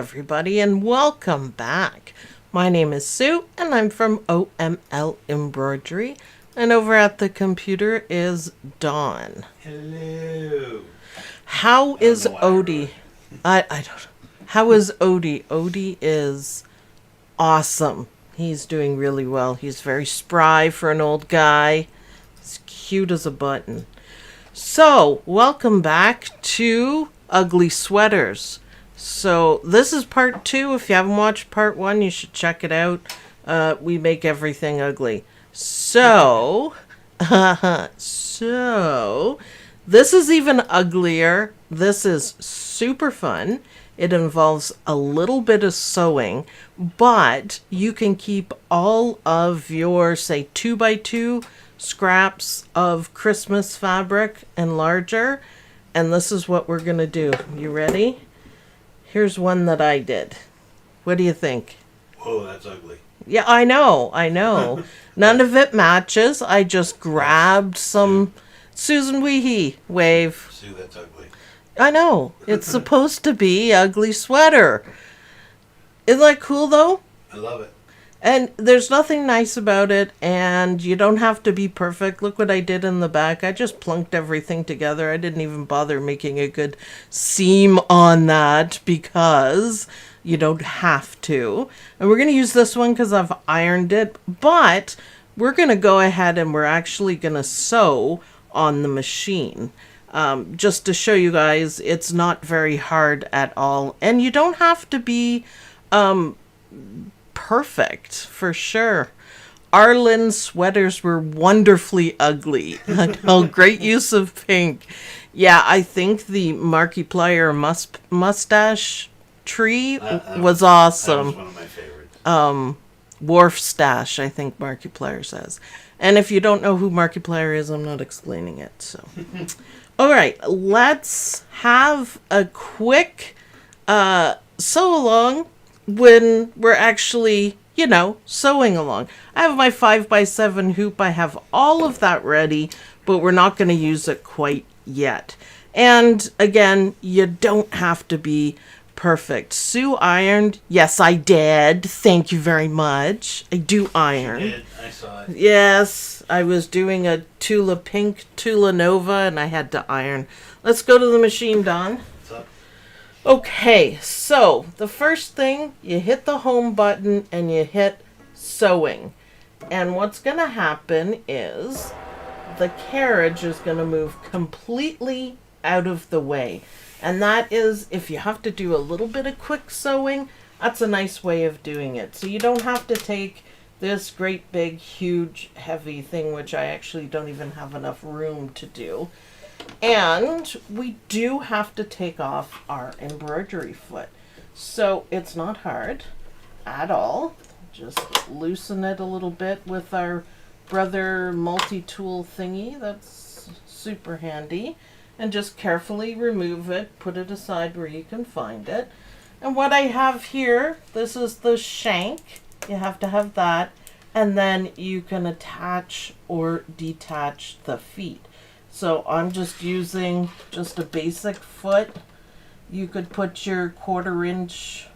everybody, and welcome back. My name is Sue, and I'm from OML Embroidery, and over at the computer is Dawn. Hello. How is Odie? I don't know. How is Odie? Odie is awesome. He's doing really well. He's very spry for an old guy. He's cute as a button. So, welcome back to Ugly Sweaters. So, this is part 2. If you haven't watched part 1, you should check it out. We make everything ugly. So, this is even uglier. This is super fun. It involves a little bit of sewing, but you can keep all of your, say, 2x2 scraps of Christmas fabric and larger. And this is what we're going to do. You ready? Here's one that I did. What do you think? Whoa, that's ugly. Yeah, I know. None of it matches. I just grabbed some Susan Weehee wave. Sue, that's ugly. I know. It's supposed to be ugly sweater. Isn't that cool, though? I love it. And there's nothing nice about it, and you don't have to be perfect. Look what I did in the back. I just plunked everything together. I didn't even bother making a good seam on that because you don't have to. And we're going to use this one because I've ironed it, but we're going to go ahead and we're actually going to sew on the machine. Just to show you guys, it's not very hard at all. And you don't have to be perfect, for sure. Arlen's sweaters were wonderfully ugly. Oh, great use of pink. Yeah, I think the Markiplier mustache tree was awesome. That was one of my favorites. Wharf stash, I think Markiplier says. And if you don't know who Markiplier is, I'm not explaining it. So, all right, let's have a quick sew along when we're actually, sewing along. I have my 5x7 hoop. I have all of that ready, but we're not going to use it quite yet. And again, you don't have to be perfect. Sue ironed. Yes, I did. Thank you very much. I do iron. You did. I saw it. Yes, I was doing a Tula Pink Tula Nova, and I had to iron. Let's go to the machine, Don. What's up? Okay, so the first thing, you hit the home button and you hit sewing. And what's going to happen is the carriage is going to move completely out of the way. And that is, if you have to do a little bit of quick sewing, that's a nice way of doing it. So you don't have to take this great big huge heavy thing, which I actually don't even have enough room to do. And we do have to take off our embroidery foot. So it's not hard at all. Just loosen it a little bit with our brother multi-tool thingy. That's super handy. And just carefully remove it. Put it aside where you can find it. And what I have here, this is the shank. You have to have that. And then you can attach or detach the feet. So I'm just using just a basic foot. You could put your 1/4 inch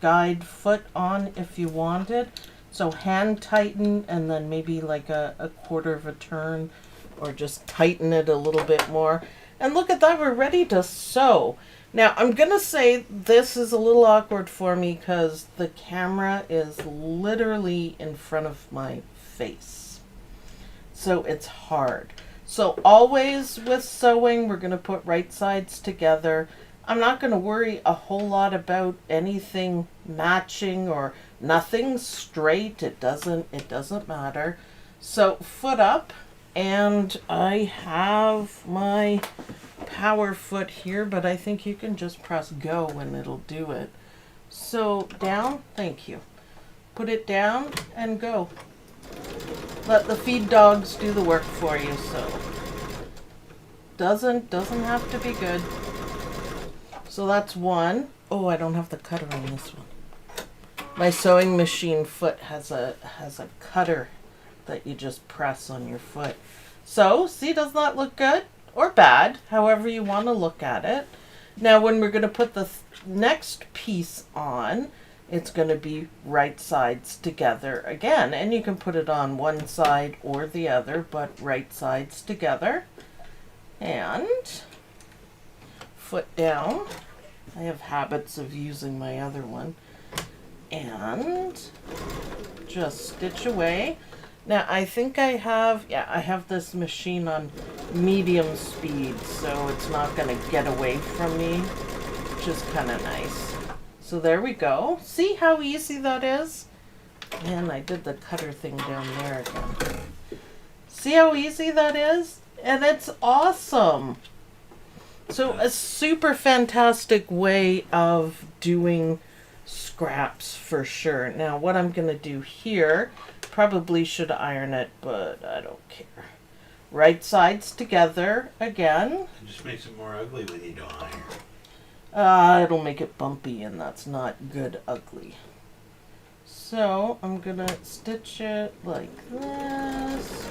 guide foot on if you wanted. So hand tighten and then maybe like a 1/4 of a turn, or just tighten it a little bit more. And look at that, we're ready to sew. Now I'm gonna say this is a little awkward for me because the camera is literally in front of my face. So it's hard. So always with sewing, we're going to put right sides together. I'm not going to worry a whole lot about anything matching or nothing straight. It doesn't matter. So foot up, and I have my power foot here, but I think you can just press go and it'll do it. So down, thank you. Put it down and go. Let the feed dogs do the work for you. So doesn't have to be good. So that's one. Oh, I don't have the cutter on this one. My sewing machine foot has a cutter that you just press on your foot. So see, does that look good or bad, however you want to look at it. Now when we're going to put the next piece on, it's going to be right sides together again. And you can put it on one side or the other, but right sides together. And foot down. I have habits of using my other one. And just stitch away. Now I think I have this machine on medium speed, so it's not going to get away from me, which is kind of nice. So there we go. See how easy that is? Man, I did the cutter thing down there again. See how easy that is? And it's awesome. So a super fantastic way of doing scraps for sure. Now what I'm going to do here, probably should iron it, but I don't care. Right sides together again. It just makes it more ugly when you don't iron. It'll make it bumpy, and that's not good ugly. So I'm going to stitch it like this.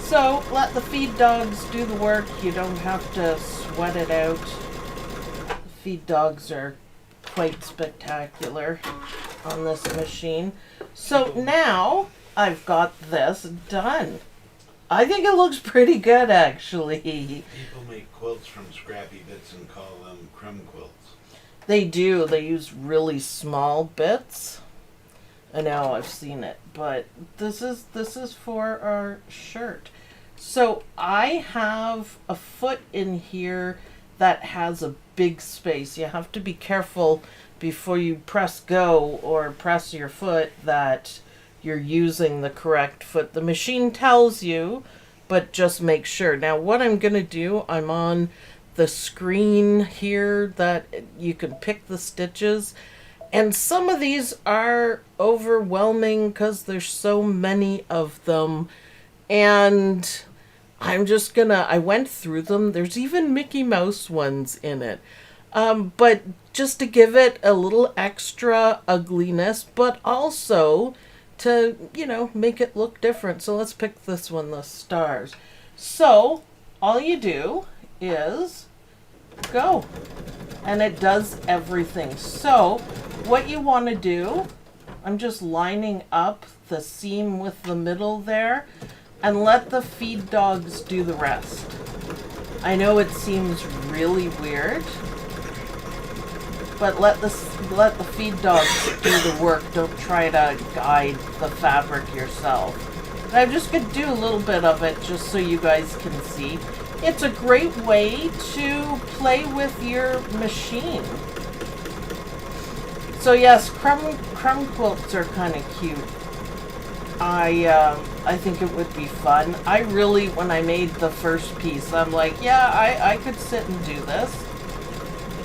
So let the feed dogs do the work. You don't have to sweat it out. The feed dogs are quite spectacular on this machine. So now I've got this done. I think it looks pretty good, actually. People make quilts from scrappy bits and call them crumb quilts. They do. They use really small bits. I know, I've seen it, but this is for our shirt. So I have a foot in here that has a big space. You have to be careful before you press go or press your foot that you're using the correct foot. The machine tells you, but just make sure. Now what I'm going to do, I'm on the screen here that you can pick the stitches. And some of these are overwhelming because there's so many of them. And I'm just gonna, I went through them. There's even Mickey Mouse ones in it. But just to give it a little extra ugliness, but also to, you know, make it look different. So let's pick this one, the stars. So all you do is go. And it does everything. So what you want to do, I'm just lining up the seam with the middle there, and let the feed dogs do the rest. I know it seems really weird, but let the feed dogs do the work. Don't try to guide the fabric yourself. And I'm just going to do a little bit of it just so you guys can see. It's a great way to play with your machine. So yes, crumb quilts are kind of cute. I think it would be fun. I really, when I made the first piece, I'm like, yeah, I could sit and do this.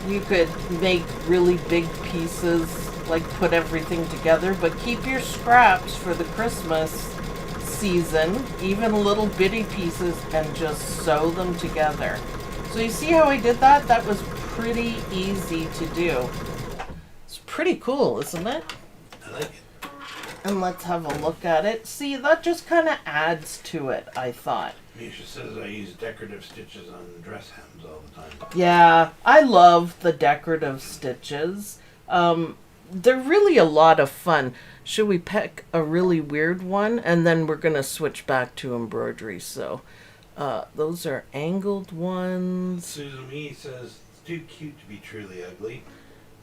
You could make really big pieces, like put everything together, but keep your scraps for the Christmas season, even little bitty pieces, and just sew them together. So you see how I did that? That was pretty easy to do. It's pretty cool, isn't it? I like it. And let's have a look at it. See, that just kind of adds to it, I thought. Misha says I use decorative stitches on dress hems all the time. Yeah, I love the decorative stitches. They're really a lot of fun. Should we pick a really weird one? And then we're going to switch back to embroidery. So those are angled ones. Susan Me says it's too cute to be truly ugly.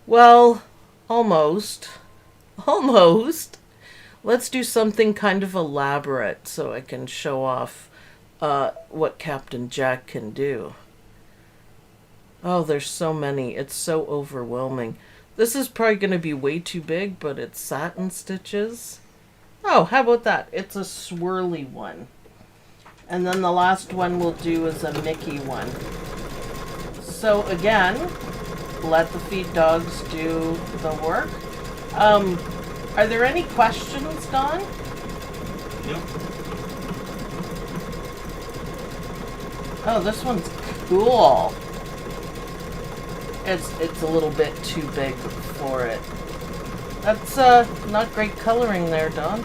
Well, almost. Almost. Let's do something kind of elaborate so I can show off what Captain Jack can do. Oh, there's so many. It's so overwhelming. This is probably going to be way too big, but it's satin stitches. Oh, how about that? It's a swirly one. And then the last one we'll do is a Mickey one. So again, let the feed dogs do the work. Are there any questions, Don? Nope. Oh, this one's cool. It's a little bit too big for it. That's not great coloring there, Don.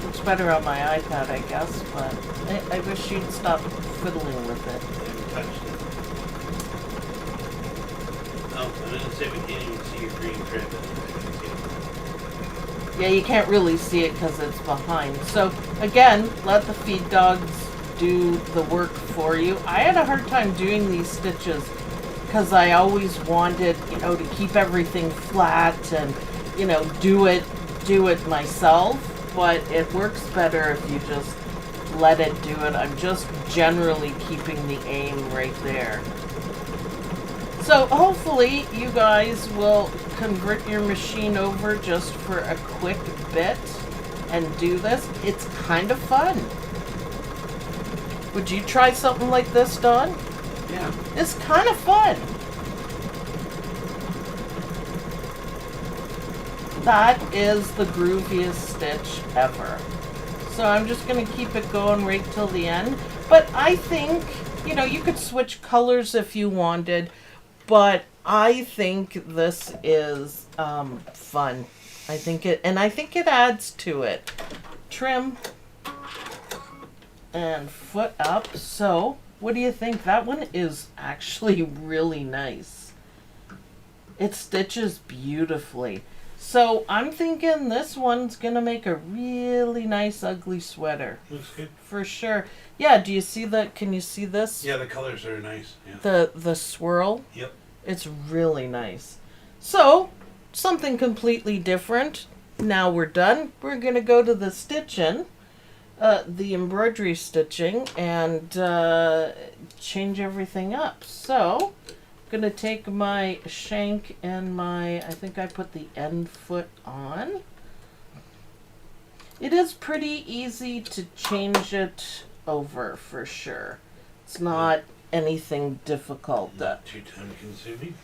Looks better on my iPad, I guess, but I wish you'd stop fiddling with it. I haven't touched it. Well, I didn't say we can't even see your green thread. Yeah, you can't really see it because it's behind. So again, let the feed dogs do the work for you. I had a hard time doing these stitches because I always wanted, to keep everything flat and, do it myself. But it works better if you just let it do it. I'm just generally keeping the aim right there. So hopefully you guys will convert your machine over just for a quick bit and do this. It's kind of fun. Would you try something like this, Don? Yeah. It's kind of fun. That is the grooviest stitch ever. So I'm just going to keep it going right till the end. But I think, you could switch colors if you wanted. But I think this is fun. I think it adds to it. Trim and foot up. So, what do you think? That one is actually really nice. It stitches beautifully. So, I'm thinking this one's gonna make a really nice ugly sweater. Looks good. For sure. Yeah, do you see that? Can you see this? Yeah, the colors are nice. Yeah. The swirl? Yep. It's really nice. So, something completely different. Now we're done. We're going to go to the stitching, the embroidery stitching, and change everything up. So, I'm going to take my shank and I think I put the end foot on. It is pretty easy to change it over for sure. It's not anything difficult. Not too time consuming.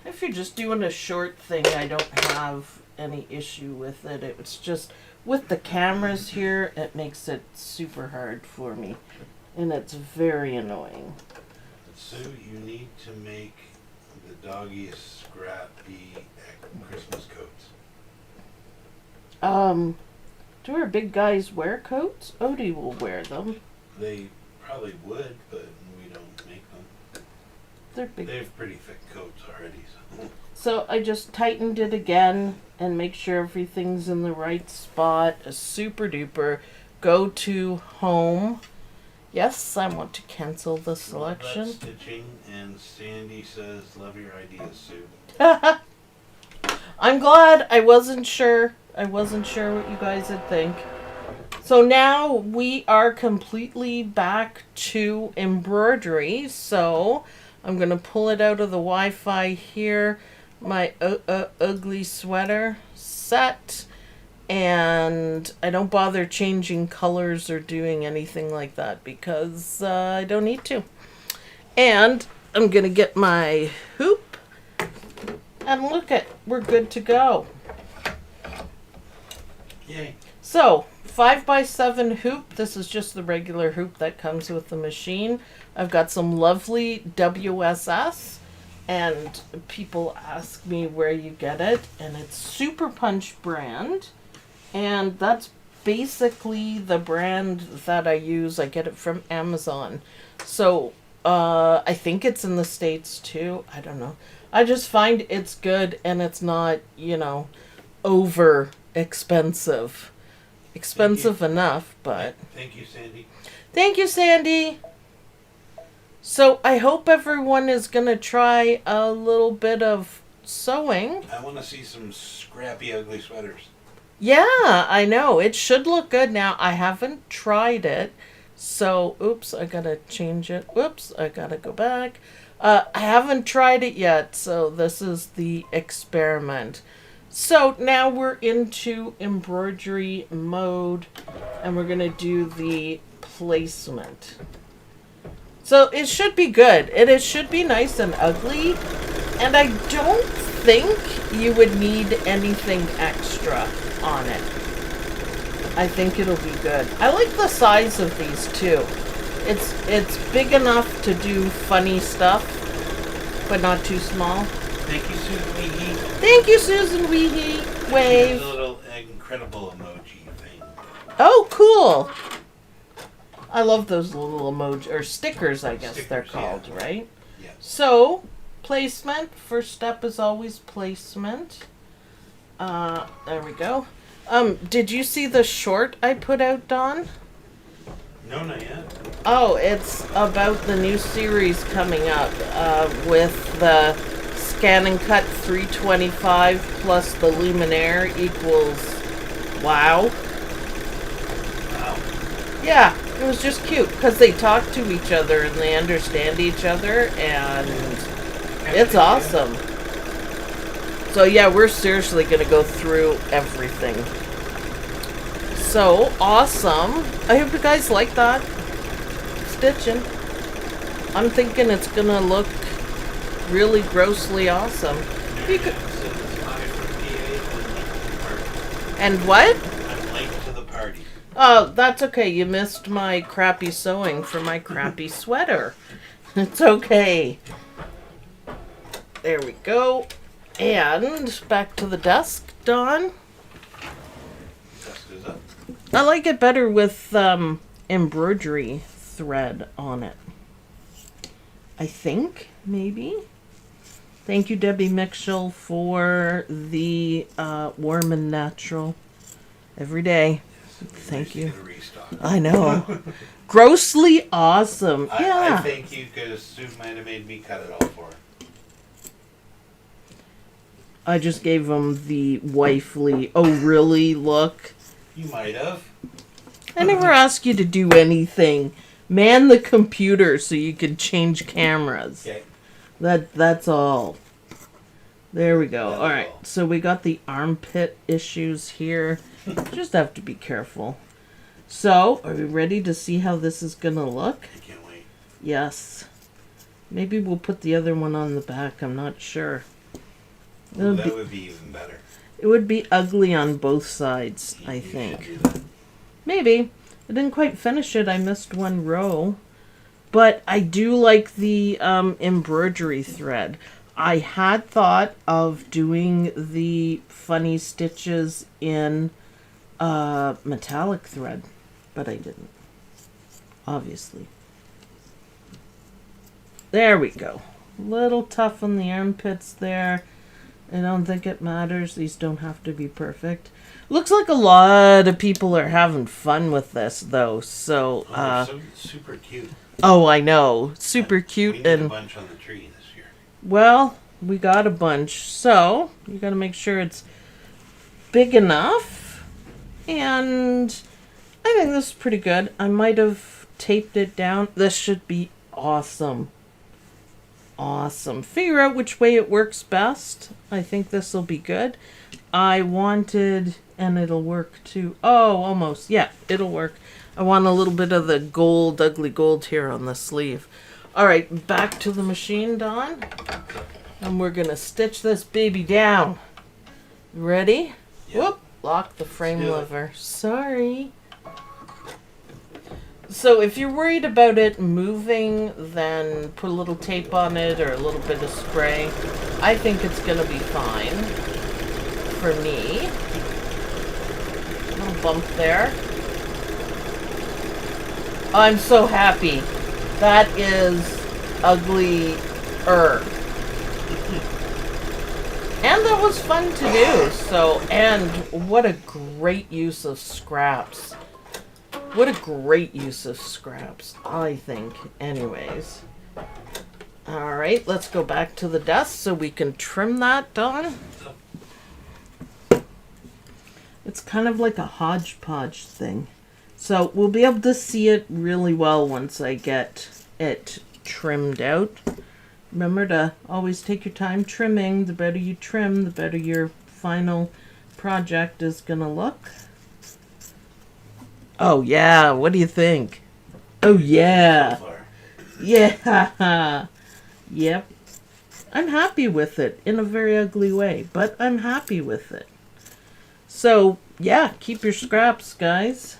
If you're just doing a short thing, I don't have any issue with it. It's just with the cameras here, it makes it super hard for me, and it's very annoying. So you need to make the doggiest scrappy Christmas coats. Do our big guys wear coats? Odie will wear them. They probably would, but we don't make them. They're big. They have pretty thick coats already. So I just tightened it again and make sure everything's in the right spot. A super duper. Go to home. Yes, I want to cancel the selection. Love that stitching, and Sandy says, "Love your ideas, Sue." I'm glad. I wasn't sure. What you guys would think. So now we are completely back to embroidery. So I'm going to pull it out of the Wi-Fi here. My ugly sweater set. And I don't bother changing colors or doing anything like that because I don't need to. And I'm going to get my hoop. And look at, we're good to go. Yay. So, 5x7 hoop. This is just the regular hoop that comes with the machine. I've got some lovely WSS, and people ask me where you get it, and it's Super Punch brand, and that's basically the brand that I use. I get it from Amazon. So, I think it's in the States too. I don't know. I just find it's good, and it's not, over expensive. Expensive enough, but... Thank you, Sandy. Thank you, Sandy. So I hope everyone is going to try a little bit of sewing. I want to see some scrappy, ugly sweaters. Yeah, I know. It should look good now. I haven't tried it. So, oops, I got to change it. Whoops, I got to go back. I haven't tried it yet, so this is the experiment. So now we're into embroidery mode, and we're going to do the placement. So it should be good. It should be nice and ugly, and I don't think you would need anything extra on it. I think it'll be good. I like the size of these too. It's big enough to do funny stuff, but not too small. Thank you, Susan Weehee. Thank you, Susan Weehee. Wave. The little incredible emoji thing. Oh, cool. I love those little emoji, or stickers, I guess they're called, yeah. right? Yes. So, placement. First step is always placement. There we go. Did you see the short I put out, Dawn? No, not yet. Oh, it's about the new series coming up with the Scan and Cut 325 plus the Luminaire equals wow. Wow. Yeah, it was just cute because they talk to each other and they understand each other, and it's awesome. So yeah, we're seriously gonna go through everything. So awesome. I hope you guys like that stitching. I'm thinking it's gonna look really grossly awesome. You could, and what? I'm late to the party. Oh, that's okay. You missed my crappy sewing for my crappy sweater. It's okay. There we go. And back to the desk, Dawn. Desk is up. I like it better with embroidery thread on it. I think, maybe. Thank you, Debbie Mitchell, for the warm and natural every day. Thank you. I know. Grossly awesome. Yeah. I thank you because Sue might have made me cut it all for her. I just gave him the wifely, oh really, look. You might have. I never asked you to do anything. Man the computer so you can change cameras. Okay. That's all. There we go. That's All right. all. So we got the armpit issues here. Just have to be careful. So, are we ready to see how this is going to look? I can't wait. Yes. Maybe we'll put the other one on the back. I'm not sure. Well, that would be even better. It would be ugly on both sides, I You think. should do that. Maybe. I didn't quite finish it. I missed one row. But I do like the embroidery thread. I had thought of doing the funny stitches in metallic thread, but I didn't. Obviously. There we go. Little tough on the armpits there. I don't think it matters. These don't have to be perfect. Looks like a lot of people are having fun with this, though. So, Oh, they're so super cute. oh, I know, super We cute, need a and bunch on the tree this year. well, we got a bunch. So you got to make sure it's big enough, and I think this is pretty good. I might have taped it down. This should be awesome. Awesome. Figure out which way it works best. I think this will be good. I wanted, and it'll work too. Oh, almost. Yeah, it'll work. I want a little bit of the gold, ugly gold here on the sleeve. All right, back to the machine, Dawn. And we're going to stitch this baby down. Ready? Yeah. Whoop. Lock the frame Let's do it. lever. Sorry. So if you're worried about it moving, then put a little tape on it or a little bit of spray. I think it's going to be fine for me. Little bump there. I'm so happy. That is uglier. And that was fun to do. So, and what a great use of scraps. What a great use of scraps, I think, anyways. Alright, let's go back to the desk so we can trim that, Dawn. It's kind of like a hodgepodge thing. So we'll be able to see it really well once I get it trimmed out. Remember to always take your time trimming. The better you trim, the better your final project is gonna look. Oh yeah, what do you think? Oh yeah. So far. Yeah. Yep. I'm happy with it in a very ugly way, but I'm happy with it. So, yeah, keep your scraps, guys.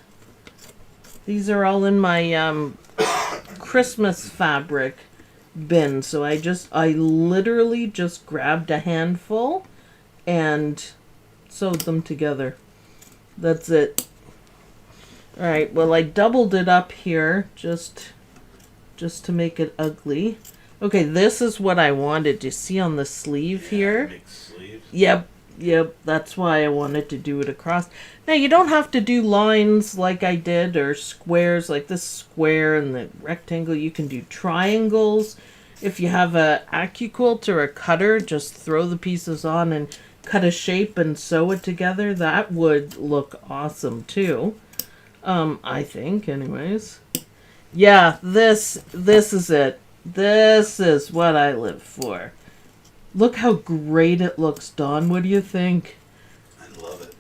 These are all in my Christmas fabric bin. So I literally just grabbed a handful and sewed them together. That's it. All right, well, I doubled it up here just to make it ugly. Okay, this is what I wanted to see on the sleeve here. Mixed sleeves. Yep, that's why I wanted to do it across. Now, you don't have to do lines like I did or squares like this square and the rectangle. You can do triangles. If you have a AccuQuilt or a cutter, just throw the pieces on and cut a shape and sew it together. That would look awesome too. I think, anyways. Yeah, this is it. This is what I live for. Look how great it looks, Dawn. What do you think? I love it.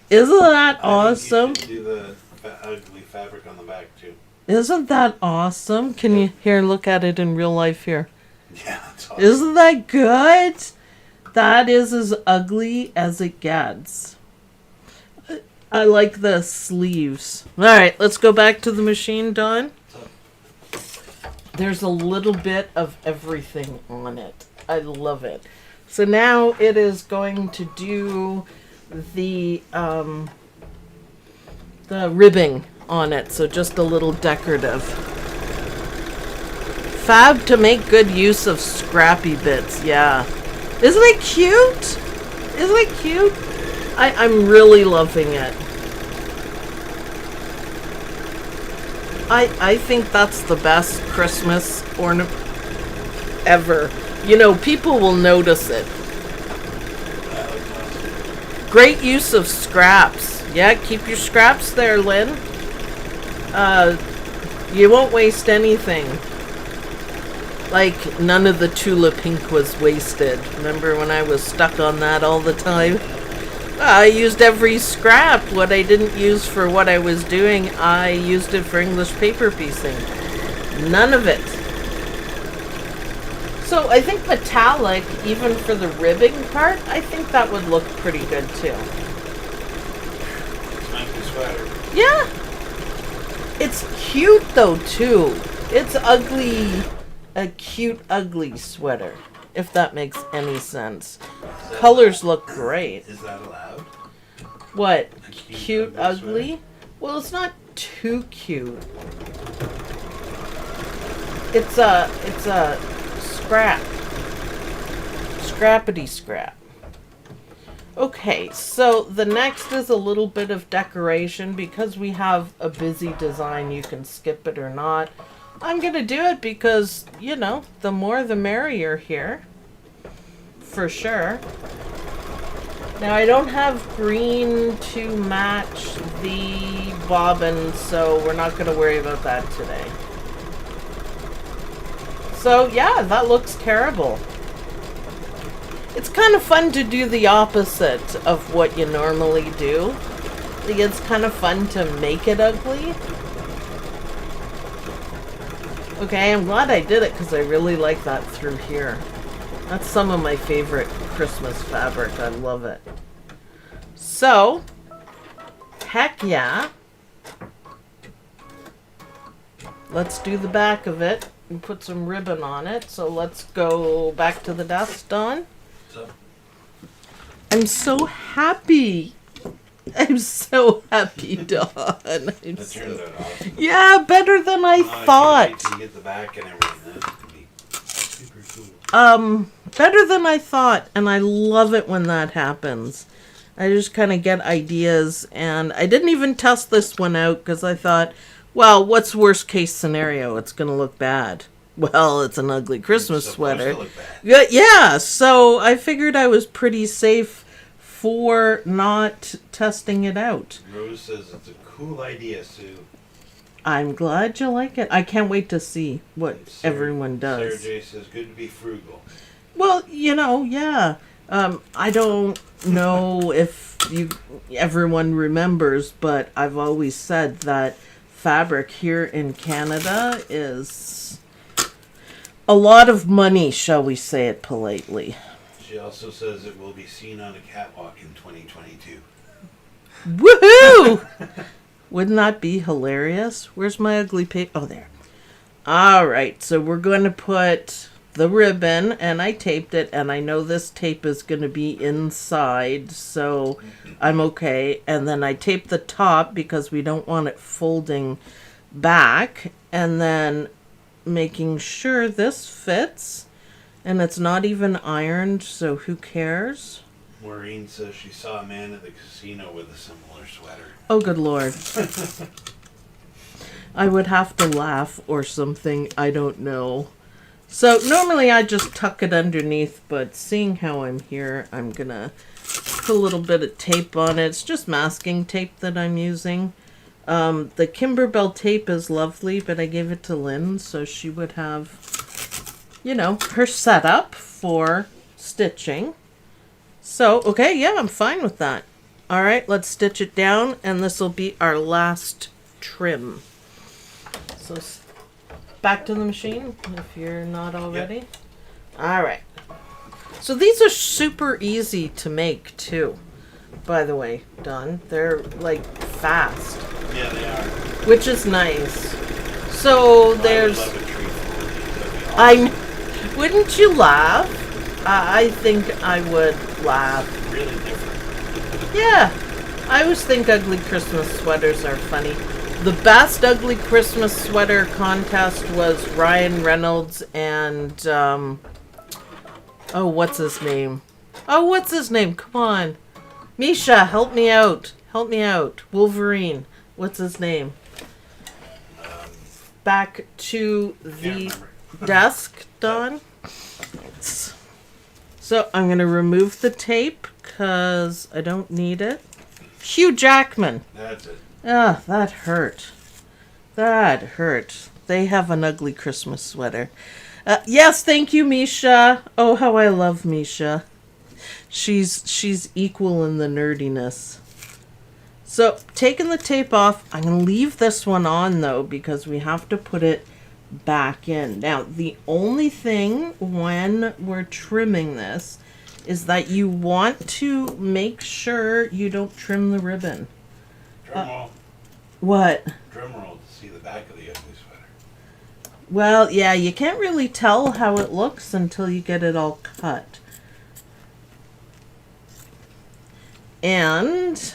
Isn't that awesome? I think you should do the ugly fabric on the back too. Isn't that awesome? Can you here look at it in real life here? Yeah, that's awesome. Isn't that good? That is as ugly as it gets. I like the sleeves. All right, let's go back to the machine, Dawn. There's a little bit of everything on it. I love it. So now it is going to do the ribbing on it. So just a little decorative. Fab to make good use of scrappy bits. Yeah. Isn't it cute? Isn't it cute? I'm really loving it. I think that's the best Christmas ornament ever. You know, people will notice it. Great use of scraps. Yeah, keep your scraps there, Lynn. You won't waste anything. Like, none of the Tula pink was wasted. Remember when I was stuck on that all the time? I used every scrap. What I didn't use for what I was doing, I used it for English paper piecing. None of it. So I think metallic, even for the ribbing part, I think that would look pretty good too. Nice sweater. Yeah. It's cute though too. It's ugly, a cute ugly sweater, if that makes any sense. Colors look great. Is that allowed? What? A Cute ugly? Well, it's not too cute. It's a scrap. Scrappity scrap. Okay, so the next is a little bit of decoration. Because we have a busy design, you can skip it or not. I'm gonna do it because, you know, the more the merrier here. For sure. Now I don't have green to match the bobbin, so we're not gonna worry about that today. So yeah, that looks terrible. It's kind of fun to do the opposite of what you normally do. Like, it's kind of fun to make it ugly. Okay, I'm glad I did it because I really like that through here. That's some of my favorite Christmas fabric. I love it. So, heck yeah. Let's do the back of it and put some ribbon on it. So let's go back to the desk, Dawn. I'm so happy. I'm so happy, Dawn. Yeah, better than I thought. To get the back and everything. That could be super cool. Better than I thought, and I love it when that happens. I just kind of get ideas, and I didn't even test this one out because I thought, well, what's worst case scenario? It's gonna look bad. Well, it's an ugly Christmas sweater. Yeah, so I figured I was pretty safe for not testing it out. Rose says it's a cool idea, Sue. I'm glad you like it. I can't wait to see what everyone does. Sarah J says, good to be frugal. Well, you know, yeah. I don't know if everyone remembers, but I've always said that fabric here in Canada is a lot of money, shall we say it politely. She also says it will be seen on a catwalk in 2022. Woohoo! Wouldn't that be hilarious? Where's my ugly paper? Oh, there. All right, so we're going to put the ribbon, and I taped it, and I know this tape is going to be inside, so I'm okay. And then I taped the top because we don't want it folding back, and then making sure this fits. And it's not even ironed, so who cares? Maureen says she saw a man at the casino with a similar sweater. Oh, good Lord. I would have to laugh or something. I don't know. So normally I just tuck it underneath, but seeing how I'm here, I'm going to put a little bit of tape on it. It's just masking tape that I'm using. The Kimberbell tape is lovely, but I gave it to Lynn, so she would have, you know, her setup for stitching. So, okay, yeah, I'm fine with that. All right, let's stitch it down, and this will be our last trim. So, back to the machine, if you're not already. Yep. All right. So these are super easy to make, too, by the way, Don. They're, like, fast. Yeah, they are. Which is nice. So, there's... I would love a tree full of these. That'd be awesome. Wouldn't you laugh? I think I would laugh. Really different. Yeah. I always think ugly Christmas sweaters are funny. The best ugly Christmas sweater contest was Ryan Reynolds and, oh, what's his name? Oh, what's his name? Come on. Misha, help me out. Help me out. Wolverine. What's his name? Back to the desk, Don. So I'm going to remove the tape because I don't need it. Hugh Jackman. That's it. Ah, that hurt. That hurt. They have an ugly Christmas sweater. Yes, thank you, Misha. Oh, how I love Misha. She's equal in the nerdiness. So, taking the tape off, I'm going to leave this one on, though, because we have to put it back in. Now, the only thing when we're trimming this is that you want to make sure you don't trim the ribbon. Drum roll. What? Drum roll to see the back of the ugly sweater. Well, yeah, you can't really tell how it looks until you get it all cut. And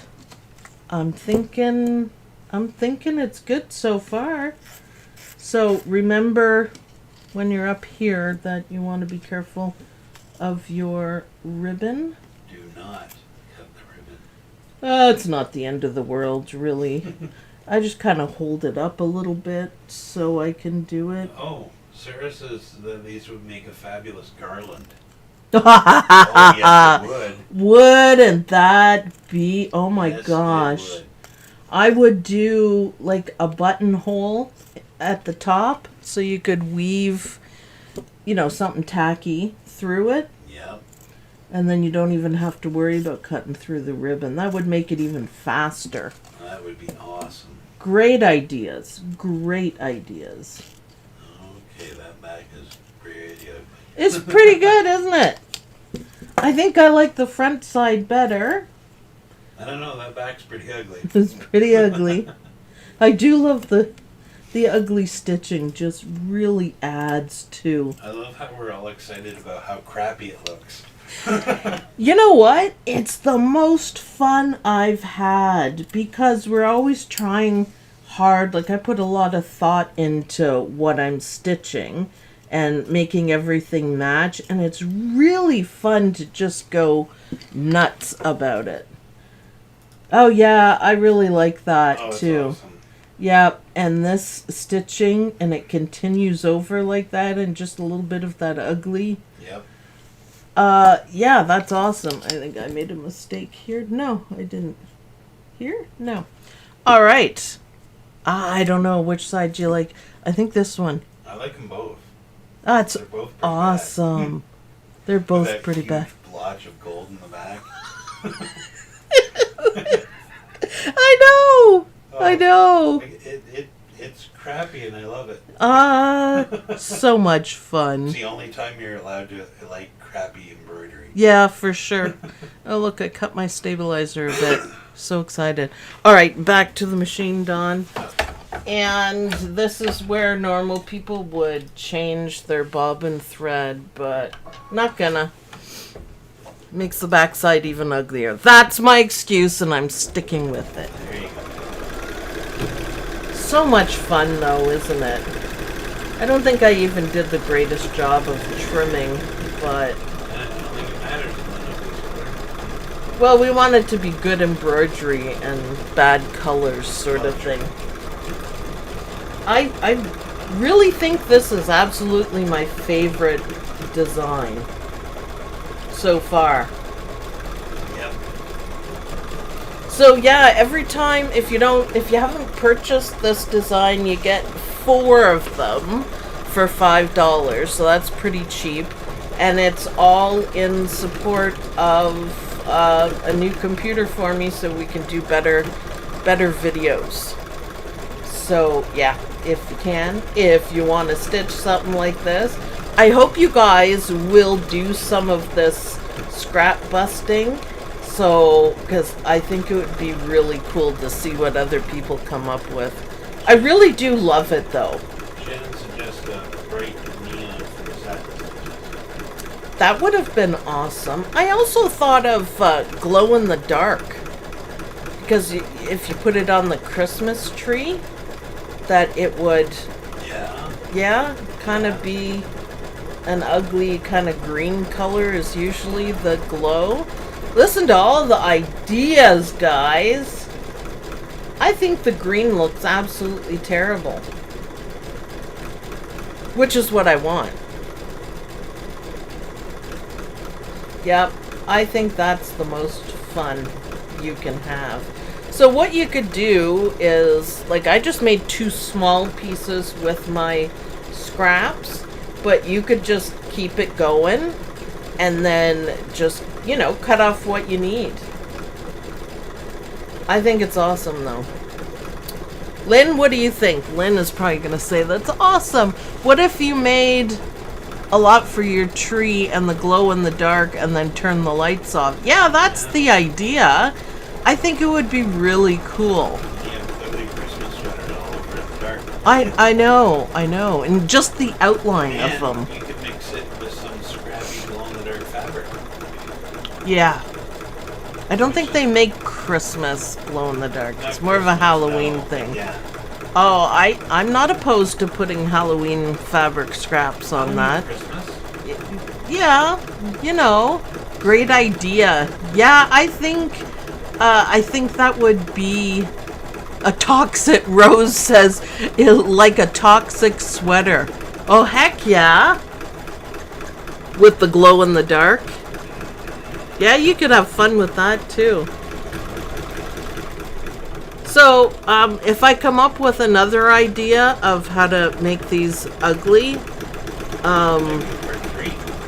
I'm thinking it's good so far. So remember when you're up here that you want to be careful of your ribbon. Do not cut the ribbon. It's not the end of the world, really. I just kind of hold it up a little bit so I can do it. Oh, Sarah says that these would make a fabulous garland. Oh, yes, it would. Wouldn't that be? Oh my Yes, it gosh. would. I would do like a buttonhole at the top so you could weave, you know, something tacky through it. Yep. And then you don't even have to worry about cutting through the ribbon. That would make it even faster. That would be awesome. Great ideas. Great ideas. Okay, that back is pretty ugly. It's pretty good, isn't it? I think I like the front side better. I don't know, that back's pretty ugly. It's pretty ugly. I do love the ugly stitching. Just really adds to. I love how we're all excited about how crappy it looks. You know what? It's the most fun I've had because we're always trying hard. Like I put a lot of thought into what I'm stitching and making everything match, and it's really fun to just go nuts about it. Oh yeah, I really like that Oh, it's too. awesome. Yep, and this stitching, and it continues over like that, and just a little bit of that ugly. Yep. Yeah, that's awesome. I think I made a mistake here. No, I didn't. Here? No. All right. I don't know which side do you like. I think this one. I like them both. That's They're both pretty awesome. They're bad. both That pretty huge bad. blotch of gold in the back. I know. I know. It's crappy and I love it. So much fun. It's the only time you're allowed to like crappy embroidery. Yeah, for sure. Oh, look, I cut my stabilizer a bit. So excited. All right, back to the machine, Don. And this is where normal people would change their bobbin thread, but not gonna. Makes the backside even uglier. That's my excuse, and I'm sticking with it. There you go. So much fun, though, isn't it? I don't think I even did the greatest job of trimming, but... I don't think it matters in the ugly square. Well, we want it to be good embroidery and bad colors sort of thing. I really think this is absolutely my favorite design so far. Yep. So yeah, every time, if you haven't purchased this design, you get 4 of them for $5, so that's pretty cheap, and it's all in support of a new computer for me, so we can do better videos. So yeah, if you want to stitch something like this, I hope you guys will do some of this scrap busting. So, because I think it would be really cool to see what other people come up with. I really do love it, though. Shannon suggests a bright neon for the satin. That would have been awesome. I also thought of glow in the dark. Because if you put it on the Christmas tree, that it would, yeah, kind of be an ugly kind of green color is usually the glow. Listen to all the ideas, guys. I think the green looks absolutely terrible. Which is what I want. Yep, I think that's the most fun you can have. So what you could do is, like, I just made 2 small pieces with my scraps, but you could just keep it going and then just, you know, cut off what you need. I think it's awesome, though. Lynn, what do you think? Lynn is probably going to say, that's awesome. What if you made a lot for your tree and the glow in the dark and then turn the lights off? Yeah, that's the idea. I think it would be really cool. Yeah, ugly Christmas sweater all over in the dark. I know. And just the outline of them. You could mix it with some scrappy glow-in-the-dark fabric. Yeah. I don't think they make Christmas glow-in-the-dark. It's more of a Halloween thing. Yeah. Oh, I'm not opposed to putting Halloween fabric scraps on that. Christmas? Yeah, you know, great idea. Yeah, I think that would be a toxic, Rose says, like a toxic sweater. Oh, heck yeah. With the glow in the dark. Yeah, you could have fun with that too. So, if I come up with another idea of how to make these ugly,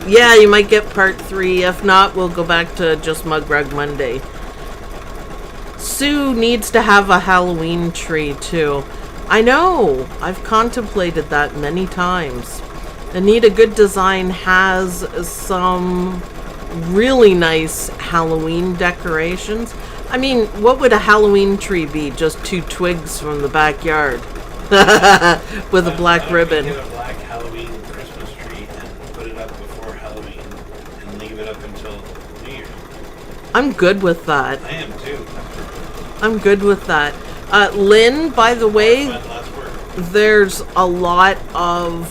yeah, you might get part 3. If not, we'll go back to just Mug Rug Monday. Sue needs to have a Halloween tree too. I know. I've contemplated that many times. Anita Good Design has some really nice Halloween decorations. I mean, what would a Halloween tree be? Just 2 twigs from the backyard with a black ribbon. Get a black Halloween Christmas tree and put it up before Halloween and leave it up until New Year's. I'm good with that. I am too. I'm good with that. Lynn, by the way, there's a lot of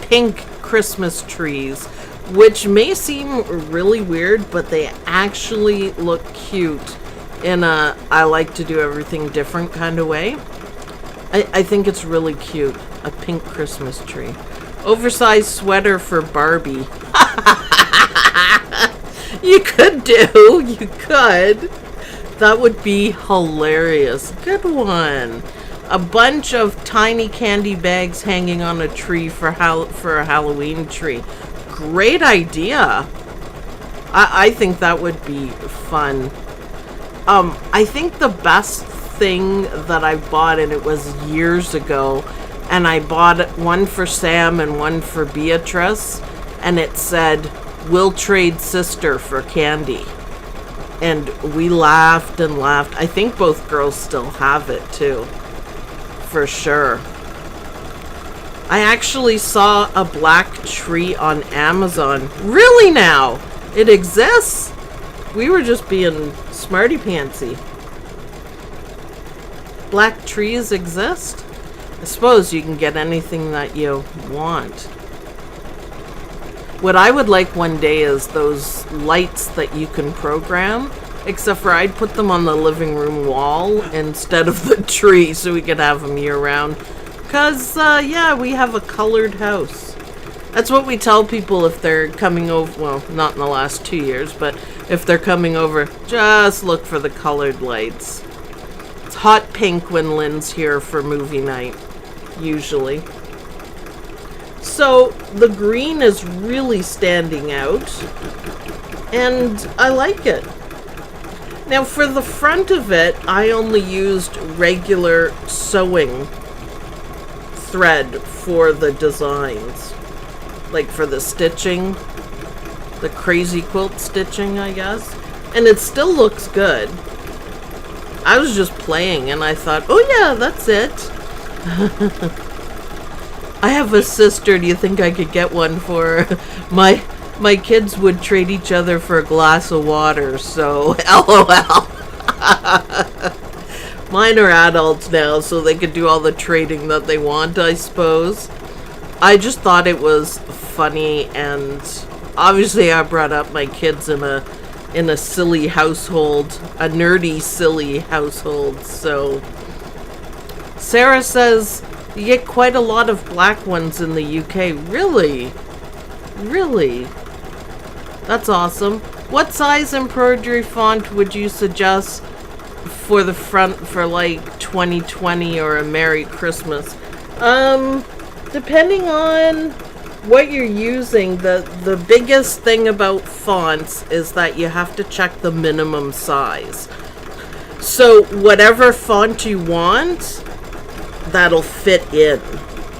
pink Christmas trees, which may seem really weird, but they actually look cute in a I like to do everything different kind of way. I think it's really cute. A pink Christmas tree. Oversized sweater for Barbie. You could. That would be hilarious. Good one. A bunch of tiny candy bags hanging on a tree for a Halloween tree. Great idea. I think that would be fun. I think the best thing that I bought, and it was years ago, and I bought one for Sam and one for Beatrice, and it said, "We'll trade sister for candy." And we laughed and laughed. I think both girls still have it too. For sure. I actually saw a black tree on Amazon. Really now? It exists? We were just being smarty-pantsy. Black trees exist? I suppose you can get anything that you want. What I would like one day is those lights that you can program, except for I'd put them on the living room wall instead of the tree so we could have them year round. Because, yeah, we have a colored house. That's what we tell people if they're coming over, well, not in the last 2 years, but if they're coming over, just look for the colored lights. It's hot pink when Lynn's here for movie night, usually. So the green is really standing out, and I like it. Now for the front of it, I only used regular sewing thread for the designs. Like for the stitching, the crazy quilt stitching, I guess. And it still looks good. I was just playing and I thought, oh yeah, that's it. I have a sister. Do you think I could get one for her? My kids would trade each other for a glass of water, so LOL. Mine are adults now, so they could do all the trading that they want, I suppose. I just thought it was funny, and obviously I brought up my kids in a silly household, a nerdy, silly household, so... Sarah says you get quite a lot of black ones in the UK. Really? Really? That's awesome. What size embroidery font would you suggest for the front for like 2020 or a Merry Christmas? Depending on what you're using, the biggest thing about fonts is that you have to check the minimum size. So whatever font you want, that'll fit in.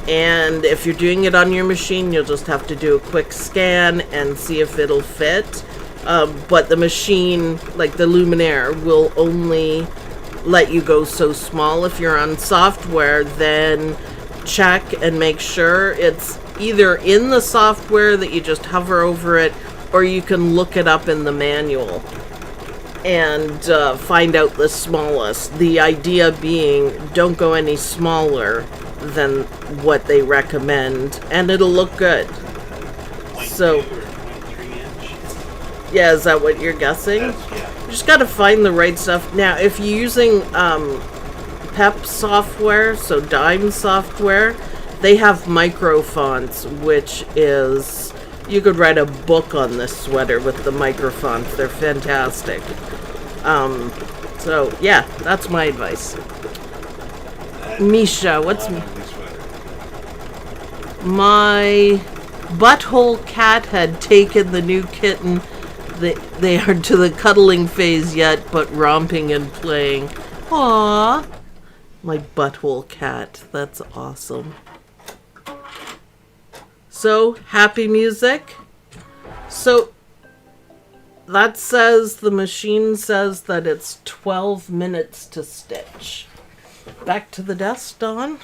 And if you're doing it on your machine, you'll just have to do a quick scan and see if it'll fit. But the machine, like the Luminaire, will only let you go so small. If you're on software, then check and make sure it's either in the software that you just hover over it, or you can look it up in the manual and find out the smallest. The idea being, don't go any smaller than what they recommend, and it'll look good. So, yeah, is that what you're guessing? Yeah. You just gotta find the right stuff. Now, if you're using PEP software, so Dime software, they have micro fonts, which is, you could write a book on this sweater with the micro fonts. They're fantastic. So yeah, that's my advice. Misha, what's my butthole cat had taken the new kitten. They are to the cuddling phase yet, but romping and playing. Aww. My butthole cat. That's awesome. So, happy music. So, that says, the machine says that it's 12 minutes to stitch. Back to the desk, Dawn.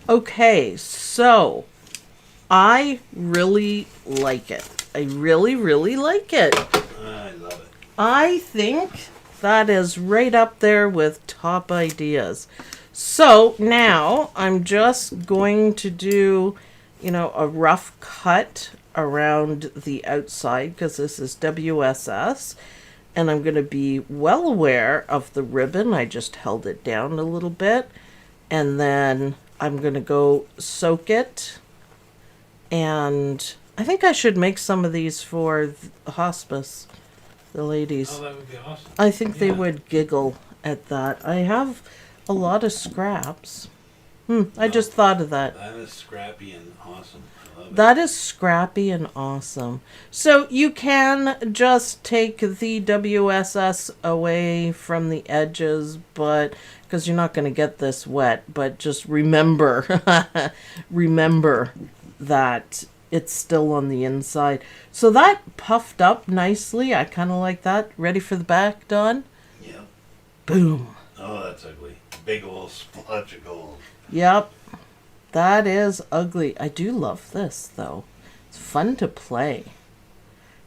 Okay, so, I really like it. I really, really like it. I love it. I think that is right up there with top ideas. So now I'm just going to do, a rough cut around the outside because this is WSS. And I'm going to be well aware of the ribbon. I just held it down a little bit. And then I'm going to go soak it. And I think I should make some of these for the hospice, the ladies. Oh, that would be awesome. I think they would giggle at that. I have a lot of scraps. I just thought of that. That is scrappy and awesome. I love it. That is scrappy and awesome. So you can just take the WSS away from the edges, but because you're not going to get this wet, but just remember, remember that it's still on the inside. So that puffed up nicely. I kind of like that. Ready for the back, Dawn? Yep. Boom. Oh, that's ugly. Big old splotch of gold. Yep. That is ugly. I do love this, though. It's fun to play.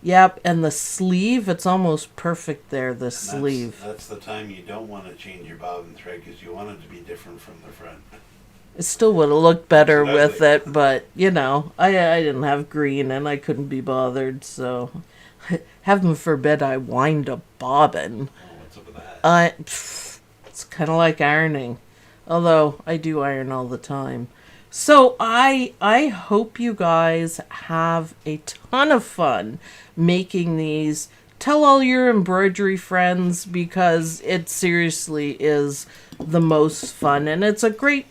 Yep, and the sleeve, it's almost perfect there, the sleeve. That's the time you don't want to change your bobbin thread because you want it to be different from the front. It still would have looked better It's with ugly. it, but you know, I didn't have green and I couldn't be bothered, so heaven forbid I wind a bobbin. Oh, what's up with that? It's kind of like ironing, although I do iron all the time. So I hope you guys have a ton of fun making these. Tell all your embroidery friends because it seriously is the most fun, and it's a great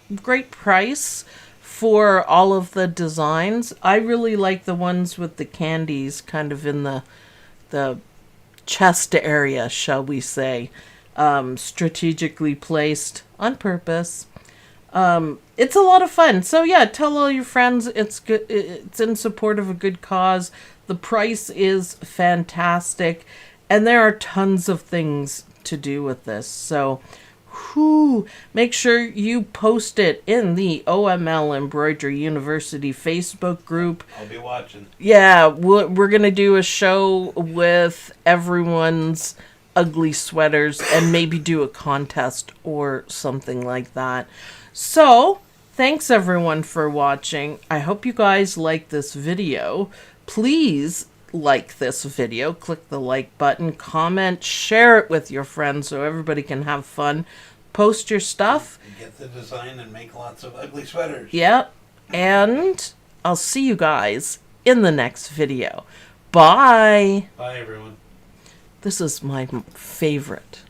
price for all of the designs. I really like the ones with the candies kind of in the chest area, shall we say, strategically placed on purpose. It's a lot of fun. So yeah, tell all your friends. It's good. It's in support of a good cause. The price is fantastic, and there are tons of things to do with this. So, make sure you post it in the OML Embroidery University Facebook group. I'll be watching. Yeah, we're gonna do a show with everyone's ugly sweaters and maybe do a contest or something like that. So, thanks everyone for watching. I hope you guys like this video. Please like this video. Click the like button, comment, share it with your friends so everybody can have fun. Post your stuff. Get the design and make lots of ugly sweaters. Yep. And I'll see you guys in the next video. Bye. Bye, everyone. This is my favorite.